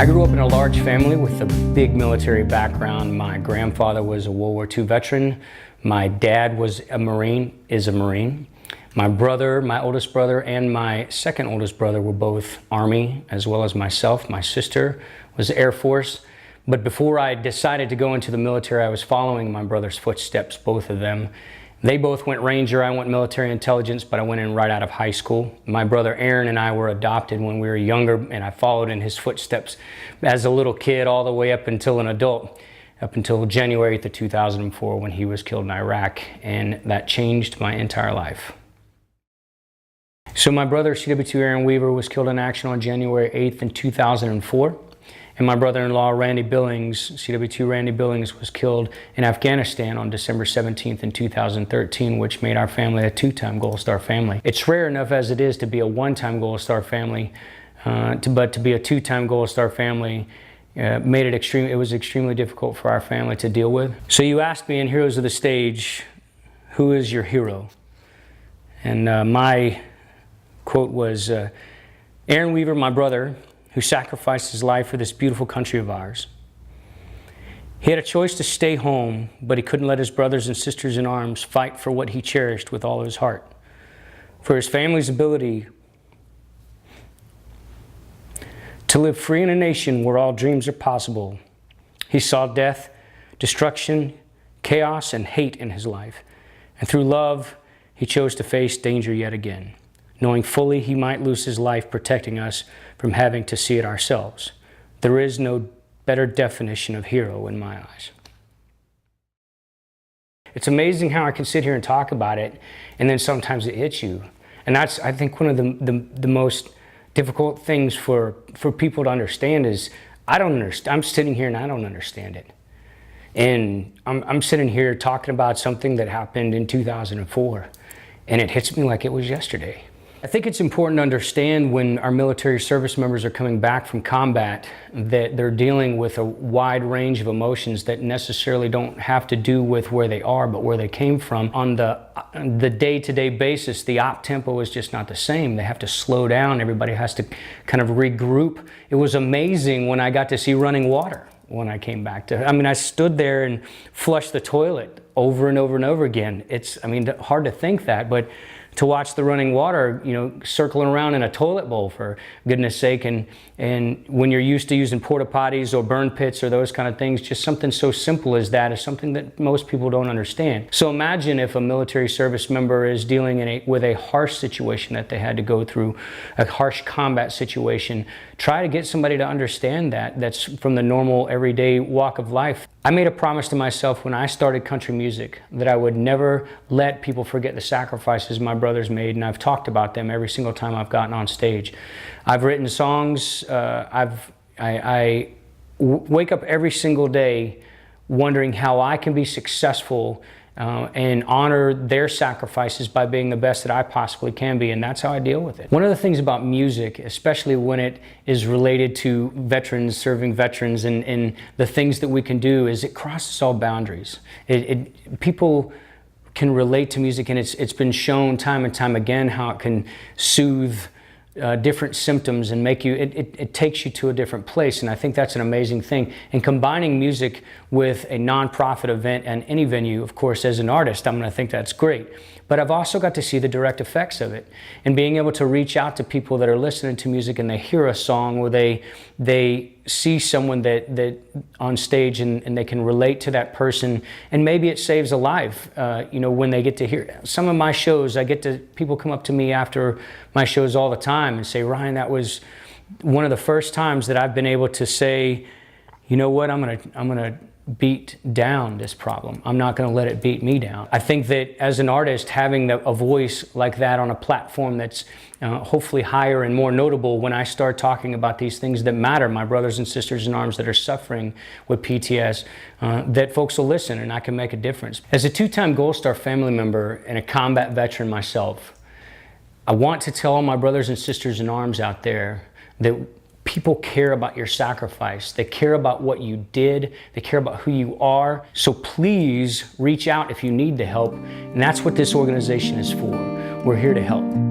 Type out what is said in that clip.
I grew up in a large family with a big military background. My grandfather was a World War II veteran. My dad was a Marine, is a Marine. My brother, my oldest brother, and my second oldest brother were both Army, as well as myself. My sister was Air Force. But before I decided to go into the military, I was following my brother's footsteps, both of them. They both went Ranger, I went military intelligence, but I went in right out of high school. My brother Aaron and I were adopted when we were younger, and I followed in his footsteps as a little kid all the way up until an adult, up until January 8th of 2004 when he was killed in Iraq, and that changed my entire life. So my brother, CW2 Aaron Weaver, was killed in action on January 8th in 2004. And my brother-in-law, Randy Billings, CW2 Randy Billings, was killed in Afghanistan on December 17th in 2013, which made our family a two-time Gold Star family. It's rare enough as it is to be a one-time Gold Star family, but to be a two-time Gold Star family made it it was extremely difficult for our family to deal with. So you asked me in Heroes of the Stage, who is your hero? And my quote was, Aaron Weaver, my brother, who sacrificed his life for this beautiful country of ours. He had a choice to stay home, but he couldn't let his brothers and sisters in arms fight for what he cherished with all of his heart. For his family's ability to live free in a nation where all dreams are possible. He saw death, destruction, chaos, and hate in his life. And through love, he chose to face danger yet again, knowing fully he might lose his life protecting us from having to see it ourselves. There is no better definition of hero in my eyes. It's amazing how I can sit here and talk about it, and then sometimes it hits you. And that's, I think, one of the most difficult things for people to understand is, I don't understand. I'm sitting here and I don't understand it. And I'm sitting here talking about something that happened in 2004, and it hits me like it was yesterday. I think it's important to understand when our military service members are coming back from combat that they're dealing with a wide range of emotions that necessarily don't have to do with where they are, but where they came from. On the day-to-day basis, the op tempo is just not the same. They have to slow down. Everybody has to kind of regroup. It was amazing when I got to see running water when I came back to, I mean, I stood there and flushed the toilet over and over and over again. It's, I mean, hard to think that, but to watch the running water, you know, circling around in a toilet bowl, for goodness sake, and when you're used to using porta potties or burn pits or those kind of things, just something so simple as that is something that most people don't understand. So imagine if a military service member is dealing with a harsh situation that they had to go through, a harsh combat situation. Try to get somebody to understand that's from the normal everyday walk of life. I made a promise to myself when I started country music that I would never let people forget the sacrifices my brothers made, and I've talked about them every single time I've gotten on stage. I've written songs. I wake up every single day wondering how I can be successful and honor their sacrifices by being the best that I possibly can be, and that's how I deal with it. One of the things about music, especially when it is related to veterans, serving veterans, and the things that we can do, is it crosses all boundaries. People can relate to music, and it's been shown time and time again how it can soothe different symptoms and make you, it takes you to a different place, and I think that's an amazing thing. And combining music with a nonprofit event and any venue, of course, as an artist, I'm going to think that's great. But I've also got to see the direct effects of it, and being able to reach out to people that are listening to music and they hear a song or they see someone that on stage and they can relate to that person, and maybe it saves a life. You know, when they get to hear some of my shows, people come up to me after my shows all the time and say, Ryan, that was one of the first times that I've been able to say, you know what, I'm gonna beat down this problem. I'm not going to let it beat me down. I think that as an artist, having a voice like that on a platform that's hopefully higher and more notable when I start talking about these things that matter, my brothers and sisters in arms that are suffering with PTS, that folks will listen and I can make a difference. As a two-time Gold Star family member and a combat veteran myself, I want to tell all my brothers and sisters in arms out there that people care about your sacrifice. They care about what you did. They care about who you are. So please reach out if you need the help. And that's what this organization is for. We're here to help.